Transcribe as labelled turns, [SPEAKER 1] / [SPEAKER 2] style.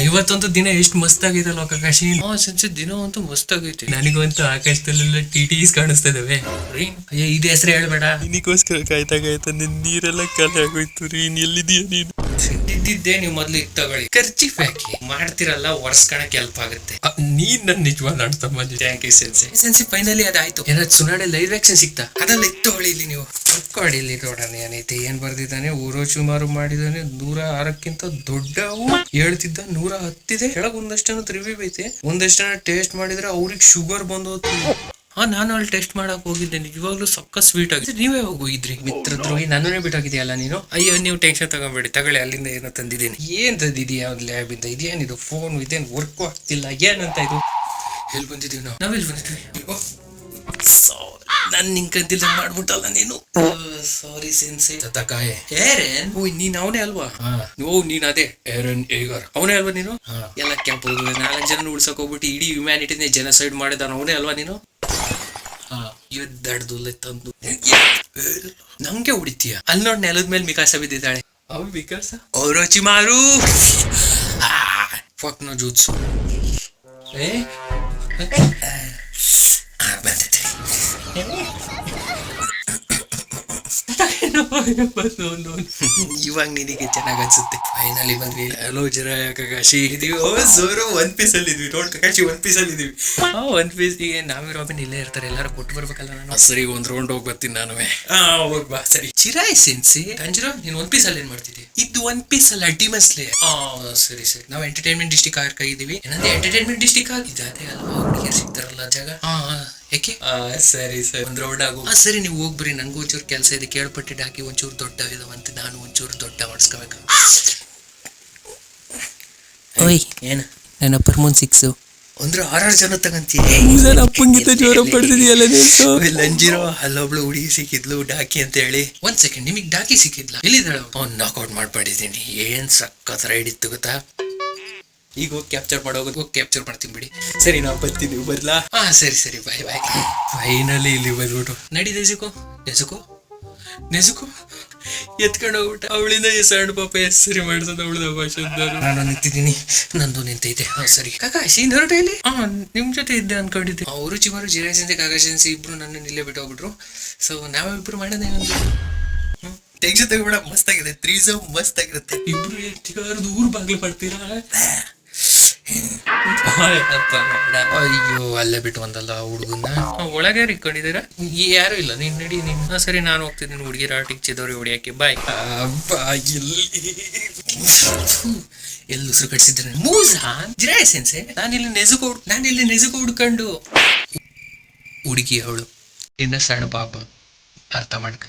[SPEAKER 1] ಇವತ್ತಂತೂ ದಿನ ಎಷ್ಟು ಮಸ್ತ್ ಆಗೈತಲ್ಲ ಕಾಕಾಶಿ. ಸೆನ್ಸೆ ದಿನ ಅಂತೂ ಮಸ್ತ್ ಆಗೈತಿ. ನನಗಂತೂ ಆಕಾಶದಲ್ಲೆಲ್ಲ ಟಿಟಿಸ್ ಕಾಣಿಸ್ತಾ ಇದಾವೆ. ಅಯ್ಯ ಇದು ಹೆಸರು ಹೇಳ್ಬೇಡ. ನಿನಗೋಸ್ಕರ ಕಾಯ್ತಾ ಕಾಯ್ತಾ ನಿನ್ ನೀರೆಲ್ಲ ಖಾಲಿ ಆಗೋಯ್ತು ರೀ. ಎಲ್ಲಿದೀಯ ನೀನು? ಇದ್ದಿದ್ದೆ ನೀವು ಮೊದ್ಲು ಇದ್ ತಗೊಳ್ಳಿ. ಖರ್ಚಿ ಹಾಕಿ ಮಾಡ್ತಿರಲ್ಲ ಒರ್ಸ್ಕಣಕ್ ಹೆಲ್ಪ್ ಆಗುತ್ತೆ. ನೀನ್ ನನ್ ನಿಜವಾದ ಅಣ್ತಮ್ಮ. Thank you sensei. Sensei finally ಅದಾಯ್ತು. ಏನಾದ್ರು ಸುನಾಡೆ ಲೈವ್ ಆಕ್ಷನ್ ಸಿಕ್ತಾ? ಅದೆಲ್ಲ ಇತ್ತೊಳ್ಳಿ ಇಲ್ಲಿ ನೀವು ತಕ್ಕೊಳ್ಳಿ. ಇಲ್ಲಿ ನೋಡೋಣ ಏನೈತೆ. ಏನ್ ಬರ್ದಿದ್ದಾನೆ? ಊರೋಚುಮಾರು ಮಾಡಿದಾನೆ 106ಕ್ಕಿಂತ ದೊಡ್ಡವು ಹೇಳ್ತಿದ್ದ 110 ಕೆಳಗ್ ಒಂದಷ್ಟನ್ನು ರಿವ್ಯೂ ಐತೆ. ಒಂದಷ್ಟನ್ನ ಟೇಸ್ಟ್ ಮಾಡಿದ್ರೆ ಅವ್ರಿಗೆ ಶುಗರ್ ಬಂದೋತು. ನಾನು ಅಲ್ಲಿ ಟೆಸ್ಟ್ ಮಾಡಕ್ ಹೋಗಿದ್ದೆ. ನಿಜವಾಗ್ಲೂ ಸಕ್ಕ ಸ್ವೀಟ್ ಆಗಿದೆ. ನೀವೇ ಹೋಗಿದ್ರಿ ಮಿತ್ರದ್ರೋಹಿ. ನನ್ನನ್ನೇ ಬಿಟ್ಟೋಗಿದ್ಯಲ್ಲ ನೀನು. ಅಯ್ಯೋ ನೀವು ಟೆನ್ಷನ್ ತಗೊಂಬೇಡಿ, ತಗೊಳ್ಳಿ. ಅಲ್ಲಿಂದ ಏನೋ ತಂದಿದ್ದೀನಿ. ಏನ್ ತಂದಿದೀಯ? ಲ್ಯಾಬ್ ಇಂದ ಇದೇನಿದು? ಫೋನ್ ಇದೇನು ವರ್ಕ್ ಆಗ್ತಿಲ್ಲ. ಏನಂತ ಇದು? ಎಲ್ಲಿ ಬಂದಿದೀವಿ ನಾವು? ನಾವೆಲ್ಲಿ ಬಂದಿದ್ವಿ? ನನ್ ನಿಂಕಂತಿಲ್ಲ ಮಾಡ್ಬಿಟ್ಟಲ್ಲ ನೀನು. ಸಾರಿ ಸೆನ್ಸೆ. ತಕಾಯೆ ಏರೇನ್? ಓ ನೀನ್ ಅವನೇ ಅಲ್ವಾ? ಓ ನೀನ್ ಅದೇ ಏರನ್ ಏಗರ್ ಅವನೇ ಅಲ್ವಾ ನೀನು? ಎಲ್ಲ ಕ್ಯಾಂಪ್ 4 ಜನ ಉಳ್ಸಕ್ ಹೋಗ್ಬಿಟ್ಟು ಇಡೀ ಹ್ಯುಮ್ಯಾನಿಟಿನೇ ಜನಸೈಡ್ ಮಾಡಿದಾನ ಅವನೇ ಅಲ್ವಾ ನೀನು? ಎದ್ದಾಡ್ದುಲ್ಲ ತಂದು ನಂಗೆ ಹೊಡಿತೀಯ. ಅಲ್ಲಿ ನೋಡ್ ನೆಲದ ಮೇಲೆ ಮಿಕಾಸ ಬಿದ್ದಿದ್ದಾಳೆ. ಅವ್ ವಿಕಾಸ ಔರೋಚಿ ಮಾರು ಫಕ್ನೋ ಜೂತ್ಸು. ಇವಾಗ ನಿನಗೆ ಚೆನ್ನಾಗ್ ಅನ್ಸುತ್ತೆ. ಫೈನಲಿ ಬಂದ್ವಿ. ಹಲೋ ಜರ ಕಕಾಶಿ ಇದೀವಿ. ಜೋರು 1 ಪೀಸ್ ಅಲ್ಲಿ ಇದ್ವಿ. ನೋಡ್ ಕಕಾಶಿ 1 ಪೀಸ್ ಅಲ್ಲಿ ಇದೀವಿ. 1 ಪೀಸ್ಗೆ ನಾವೇ ರಾಬಿನ್ ಇಲ್ಲೇ ಇರ್ತಾರೆ. ಎಲ್ಲಾರು ಕೊಟ್ಟು ಬರ್ಬೇಕಲ್ಲ ನಾನು. ಸರಿ ಒಂದ್ ರೌಂಡ್ ಹೋಗಿ ಬರ್ತೀನಿ ನಾನು. ಹೋಗ್ ಬಾ. ಸರಿ ಚಿರಾಯ್ ಸೆನ್ಸಿ. ಕಂಜರೋ ನೀನ್ 1 ಪೀಸ್ ಅಲ್ಲಿ ಏನ್ ಮಾಡ್ತಿದ್ದಿ? ಇದು 1 ಪೀಸ್ ಅಲ್ಲ ಡಿಮಸ್ಲೆ. ಸರಿ ಸರಿ. ನಾವು ಎಂಟರ್ಟೈನ್ಮೆಂಟ್ ಡಿಸ್ಟ್ರಿಕ್ಟ್ ಆಗಿದ್ದೀವಿ. ಏನಂದ್ರೆ ಎಂಟರ್ಟೈನ್ಮೆಂಟ್ ಡಿಸ್ಟ್ರಿಕ್ಟ್ ಆಗಿದೆ. ಅದೇ ಅಲ್ವಾ ಹುಡುಗಿಯರು ಸಿಗ್ತಾರಲ್ಲ ಜಾಗ. ಯಾಕೆ? ಸರಿ ಸರಿ ಒಂದ್ ರೌಂಡ್ ಆಗು. ಸರಿ ನೀವು ಹೋಗ್ಬರಿ. ನನ್ಗೂ ಒಂಚೂರು ಕೆಲಸ ಇದೆ. ಕೇಳ್ಪಟ್ಟಿದ್ದು ಹಾಕಿ ಒಂಚೂರು ದೊಡ್ಡ ಇದಾವಂತೆ. ನಾನು ಒಂಚೂರು ದೊಡ್ಡ ಮಾಡಿಸ್ಕೋಬೇಕು. ಓಯ್ ಏನ ನನ್ನ ಪರ್ಮೋನ್ 6 ಅಂದ್ರೆ 6 ಜನ ತಗಂತೀಯ. ಅಪ್ಪಂಗಿತ ಜೋರ ಪಡ್ತಿದೆಯಲ್ಲ ನೀನು. ಲಂಜಿರೋ ಅಲ್ಲೊಬ್ಳು ಹುಡುಗಿ ಸಿಕ್ಕಿದ್ಲು ಡಾಕಿ ಅಂತ ಹೇಳಿ. 1 ಸೆಕೆಂಡ್. ನಿಮಗ್ ಡಾಕಿ ಸಿಕ್ಕಿದ್ಲ? ಎಲ್ಲಿದ್ದಾಳ? ನಾಕ್ಔಟ್ ಮಾಡ್ಬಿಟ್ಟಿದ್ದೀನಿ. ಏನ್ ಸಕ್ಕತ್ ರೈಡ್ ಇತ್ತು ಗೊತ್ತಾ? ಈಗ ಹೋಗಿ ಕ್ಯಾಪ್ಚರ್ ಮಾಡೋಗೋದು. ಹೋಗಿ ಕ್ಯಾಪ್ಚರ್ ಮಾಡ್ತೀನಿ ಬಿಡಿ. ಸರಿ ನಾವು ಬರ್ತಿದ್ದೀವಿ. ಬರ್ಲಾ? ಸರಿ ಸರಿ ಬಾಯ್ ಬಾಯ್. ಫೈನಲಿ ಇಲ್ಲಿ ಬಂದ್ಬಿಟ್ಟು ನಡಿ. ನೆಜುಕೋ ನೆಜುಕೋ ನೆಜುಕೋ ಎತ್ಕೊಂಡು ಹೋಗ್ಬಿಟ್ಟ. ಅವಳಿಂದ ಸಣ್ಣ ಪಾಪ ಸರಿ ಮಾಡ್ಸೋದು ಅವಳದ ಭಾಷೆ. ನಾನು ನಿಂತಿದ್ದೀನಿ. ನಂದು ನಿಂತೈತೆ. ಸರಿ ಕಾಕಾಶಿ ಹೊರಟೇಲಿ. ನಿಮ್ ಜೊತೆ ಇದ್ದೆ ಅನ್ಕೊಂಡಿದ್ದೆ. ಅವರು ಚಿಮಾರು ಜಿರಾಸೆನ್ಸಿ ಕಾಕಾಶೆನ್ಸಿ ಇಬ್ರು ನನ್ನ ಇಲ್ಲೇ ಬಿಟ್ಟು ಹೋಗ್ಬಿಟ್ರು. ಸೊ ನಾವಿಬ್ರು ಮಾಡೋದೇ ಒಂದು ಟೆನ್ಷನ್ ತಗೋಬೇಡ. ಮಸ್ತ್ ಆಗಿದೆ. 3 ಮಸ್ತ್ ಆಗಿರುತ್ತೆ. ಇಬ್ರು ಊರ್ ಬಾಗ್ಲು ಮಾಡ್ತೀರಾ? ಅಯ್ಯೋ ಅಲ್ಲೇ ಬಿಟ್ಟು ಬಂದಲ್ಲ ಹುಡುಗನ್ನ. ಒಳಗೆ ಇಟ್ಕೊಂಡಿದ್ದೀರಾ? ಯಾರು ಇಲ್ಲ. ನೀನ್ ನಡಿ ನೀನ್. ಸರಿ ನಾನು ಹೋಗ್ತಿದ್ದೀನಿ ಹುಡುಗಿರ ಆಟಿಗೆ ಚಿದೋರಿ ಹೊಡಿಯಕ್ಕೆ. ಬಾಯ್. ಎಲ್ಲಿ ಉಸಿರು ಕಟ್ಸಿದ್ರೆ ಮೂಸಾ ಜಿರಾಯಸೆನ್ಸೆ. ನಾನಿಲ್ಲಿ ನೆಜುಕು ಹುಡ್ಕೊಂಡು ಹುಡುಗಿ ಅವಳು ಇನ್ನ ಸಣ್ಣ ಪಾಪ. ಅರ್ಥ ಮಾಡ್ಕ.